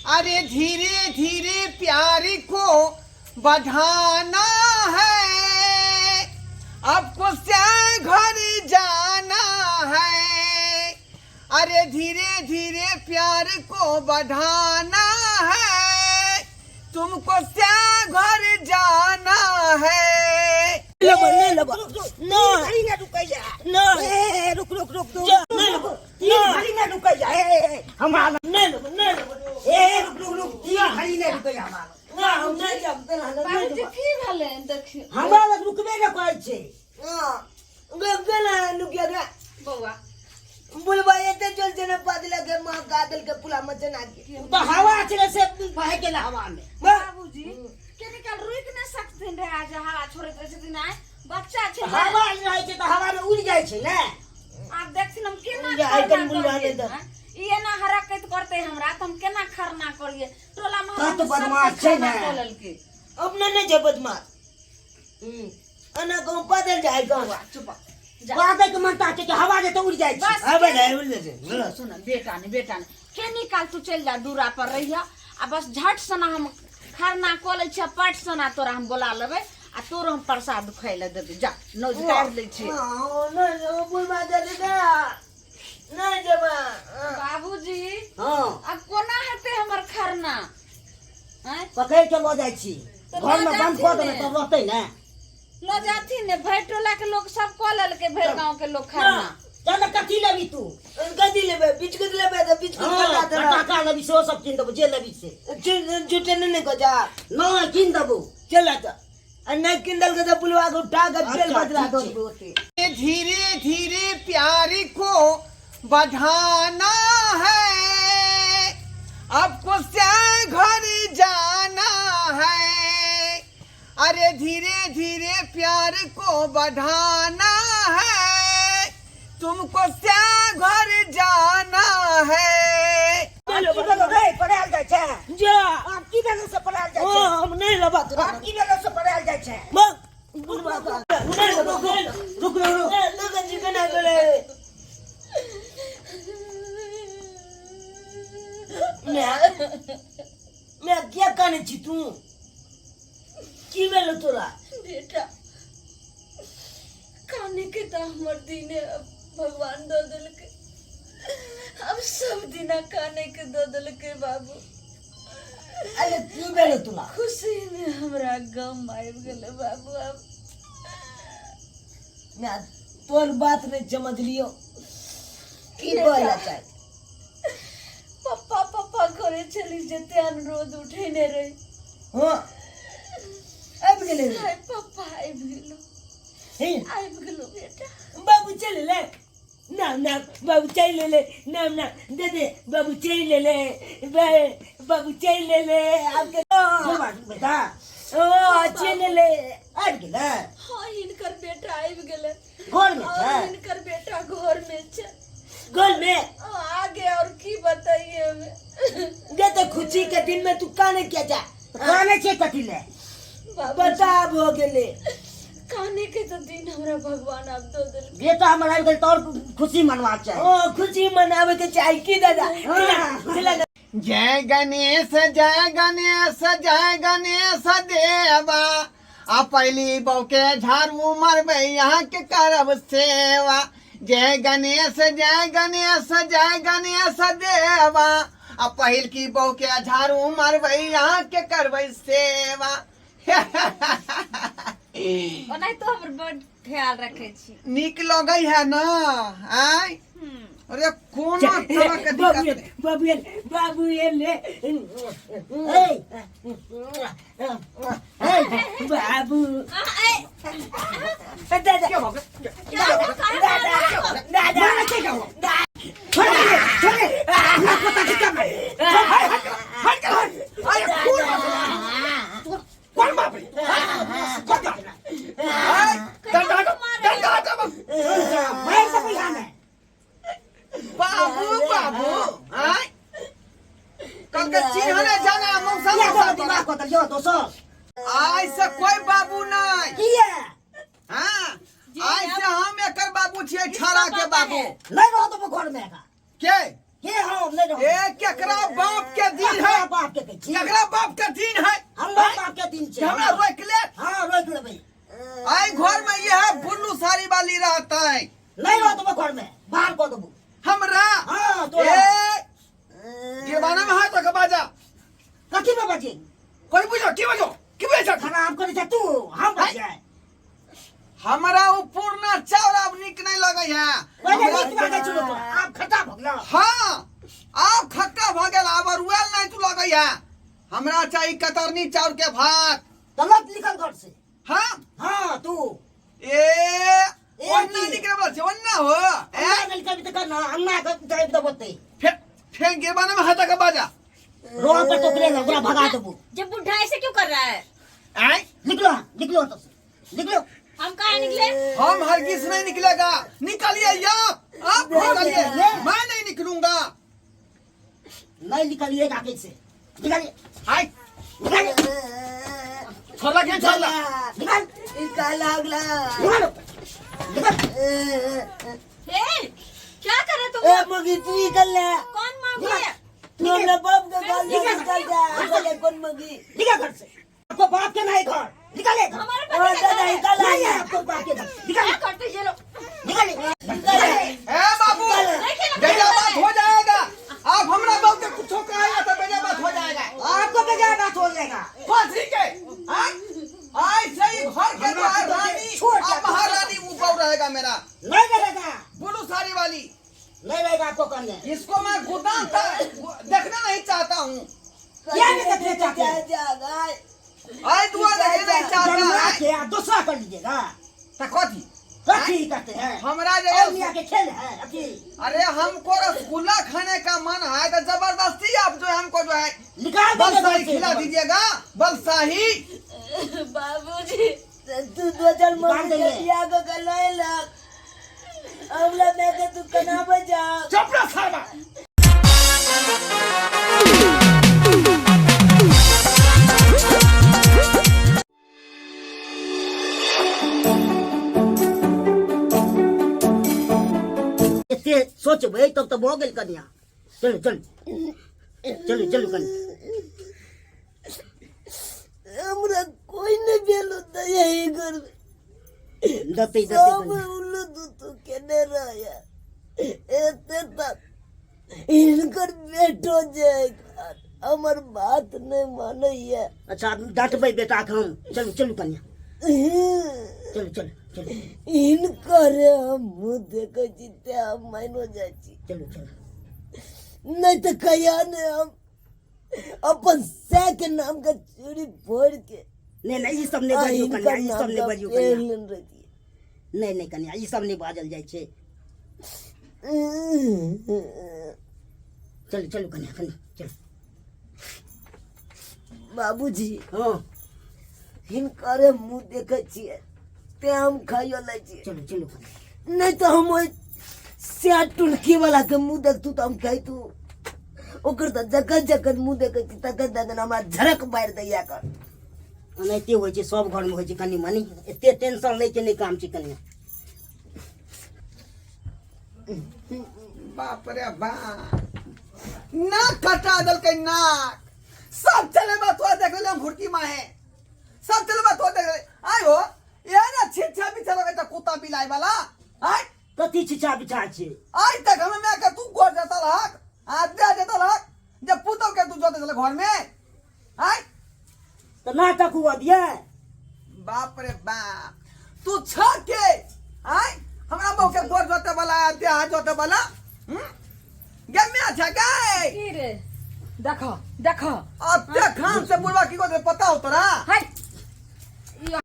अरे धीरे धीरे प्यार को बढ़ाना है, अब कुछ घर जाना है। अरे धीरे धीरे प्यार को बढ़ाना है, तुमको घर जाना है। बुलवा येते चलते ना पादला के मां गादल के पुला मत ना के तो हवा चले से बह के हवा में बाबूजी केने कल रुक न सकते रे आज हवा छोड़े रहे दिन आए बच्चा छे हवा रहे छे तो हवा में उड़ जाय छे ना। आप देखथिन हम केना आइकन बुलवा दे दो ये ना हरकत करते हमरा तो हम केना खरना करिए टोला में तो बदमाश छे ना बोलल के अब न जे बदमाश अना को पादल जाय गांव चुप बात के मनता छे कि हवा जे तो उड़ जाय छे। अब जाय उड़ जाय सुन बेटा ने केनी काल तू चल जा दूरा पर रहिया आ बस झट सना हम खरना कोले छ पट सना तोरा हम बोला लेबे आ तोर हम प्रसाद खइले देबे जा नौज काट ले छी न बुलवा दे ना न जबा बाबूजी हां अब कोना हेते हमर खरना हैं पकड़ के लो जाय छी घर में बंद कर देना तो रहते ना लो जाती ने भर टोला के लोग सब कोलल के भर गांव के लोग खरना चल कथी लेबी तू कथी लेबे बिस्कुट लेबे तो बिस्कुट खा दे टाका लेबी सो सब किन देबो जे लेबी से जुटे ने को जा न किन देबो चला जा अन्ना किंडल के तो पुलवा को उठा कर तेल बदला दो होते। धीरे धीरे प्यार को बढ़ाना है, अब कुछ घर जाना है। अरे धीरे धीरे प्यार को बढ़ाना है, तुमको घर जाना है। चलो बता रे पड़ाल जाय छे जा आप की जगह से पड़ाल जाय ओ छे हम नहीं लबा तो आप की जगह से पड़ाल जाय छे बुलवा रुक लोग जी के ना करे मैं क्या करने छी तू की भेलो तोरा बेटा काने के तो हमर दिने भगवान दो दिल के अब सब दिना काने के दो दिल के बाबू अरे की भेलो तोरा खुशी में हमरा गम आइब गेले बाबू अब मैं तोर बात नहीं समझ लियो की बोला चाहे पप्पा पप्पा करे चली जेते अनुरोध उठेने रहे हां अब गेले हाय पप्पा आइब गेलो हे आइब गेलो बेटा बाबू चल ले ना बाबू चल ले ना दे बाबू चल ले बाबू चल ले आपके बेटा ओ चल ले आ गेला हां इनकर बेटा आइब गेले घर में और है इनकर बेटा घर में छे गोल में आगे और की बताइए हमें दे तो खुशी के दिन में तू काने क्या जा काने छे कथी ले बता हो गेले काने के तो दिन हमरा भगवान अब दो दिल बेटा हमरा के तोर खुशी मनवा चाहिए ओ खुशी मनावे के चाहे की दादा चला जय गणेश जय गणेश जय गणेश देवा। आ पहली बहू के झाड़ू मरबे यहाँ के करब सेवा। जय गणेश जय गणेश जय गणेश देवा। आ पहिल की बहू के झाड़ू मरबे यहाँ के करबे सेवा। नहीं तो हमर बड़ ख्याल रखे छी निक लगे है ना आय अरे कोनो तरह के दिक्कत बाबू ये ले बाबू दादा क्या हो गया दादा छोड़े ना पता कितना में हट अरे कौन बाप रे कौन बाबू बाबू आय कंके चिन्हने जाना मौसा दिमाग को तो तो सो आई से कोई बाबू नहीं किया हां आई से हम एकर बाबू छियै छाड़ा के बाबू नहीं रहो तो घर में का के के हम नहीं रहो ए केकरा बाप के दिन है छी एकरा बाप के दिन है हमरा बाप के दिन कि छै हमरा रोक ले। हां रोक लेबै आई घर में यह बुल्लू साड़ी वाली रहता है। नहीं रहत घर में बाहर को देबू हमरा हां तो गिरवाना में हाथ रख बाजा कथी में बजे कोई बुझो की बुझो खराब करे छै तू हम बज जाए हमरा उ पूर्णा चाउर अब निक नहीं लगे है। पहले नीक लगे छलो तो आप खट्टा भ गेल हां आप खट्टा भ गेल अब रुएल नहीं तू लगे है। हमरा चाहिए कतरनी चाउर के भात गलत लिखल घर से हां हां तू ओन्ना निकले बोल छै ओन्ना हो ए लिखल त करना अन्ना के टाइप दबते फेंक गिरवाना में हाथ रख बाजा रोड पर टोकरे ना पूरा भगा देबू जब बुढ़ा ऐसे क्यों कर रहा है? आई निकलो तो निकलो हम कहाँ निकले? हम हरगिज नहीं निकलेगा। निकलिए आप निकलिए मैं नहीं निकलूंगा। नहीं निकलिएगा कैसे निकलिए आई निकलिए छोड़ला के छोड़ला निकल निकाल अगला निकल निकल हे, क्या कर रहे तुम? ए मगी तू निकल ले कौन मांगी है? तू अपने बाप के गाल से निकल जा बोले कौन मगी निकल घर से आपको बाप के नहीं घर निकले हमारे ओ दादा निकल नहीं है आपको बाप के घर क्या निकले करते ये लोग? निकले ए बाबू बेजा बात हो जाएगा। आप हमरा बाप के कुछ कहेगा तो बेजा बात हो जाएगा। आपको बेजा बात हो जाएगा बस ठीक है। आई सही घर के द्वार रानी और महारानी ऊपर रहेगा मेरा नहीं रहेगा बुलू साड़ी वाली नहीं रहेगा आपको करने इसको मैं गोदाम देखना नहीं चाहता हूँ। क्या नहीं देखना चाहते हैं? जा आई दुआ देखना नहीं चाहता जन्मा है। के आप दूसरा कर लीजिएगा तो कथी कथी करते हैं हमरा और जगह मियाँ के खेल है अभी अरे हमको रसगुल्ला खाने का मन है तो जबरदस्ती आप जो है हमको जो है निकाल बलशाही दीजिए खिला दीजिएगा। बलशाही बाबूजी तू दो चार निकाल मगी देंगे। के बियाह को गलाए लग अगला मैं के तू कना बजा चुप रह साला। इतने सोचबे तब तो भो गेल कन्या चलो चलो चलो कन्या हमरा कोई नहीं बेलो त यही घर में दते सब कन्या उल्लू तू केने रहया एते तक इनकर बेटो जाएगा हमर बात नहीं मानैया अच्छा डांटबे बेटा के हम चलो चलो कन्या चलो चलो चलो इनकर हम मुँह देखे छी ते हम मानो जाइ छी चलो चलो नहीं तो कहिया ने हम अपन सै के नाम का चूड़ी फोड़ के नहीं नहीं ये सब नहीं बजियो कन्या ये सब नहीं बजियो कन्या नहीं नहीं कन्या ये सब नहीं बाजल जाय छे चलो चलो कन्या कन्या चलो बाबूजी हाँ हिनकर मुँह देखे छिए ते हम खाइयो लै छिए चलो चलो कन्या नहीं तो हम ओइ स्या टुलकी वाला के मुँह देखतू तो हम कहतू ओकर तो जगत जगत मुँह देखे छी तक दन हमरा झरक मार दैया कर एनाहिते होइ छै सब घर में होइ छै कनी मनी एते टेंशन लै के नहीं काम छै कन्या बाप रे बाप नाक कटा दल के नाक सब चले बा तो देख ले घुड़की माहे सब चले बा तो देख ले आई हो ये ना छिछा भी चला के कुत्ता बिलाई वाला आई कथी छिछा बिछा छै आज तक हमें मैं का तू घर जाता रहक आज दे देता रहक जब पुतो के तू जोते चले घर में आई तो नाटक हुआ दिया बाप रे बाप तू छ के आई हमरा बहु के घर जोते वाला आते हाथ जोते वाला गे में अच्छा गए की रे देखो देखो अब ते खान से बुलवा की को पता हो तोरा हट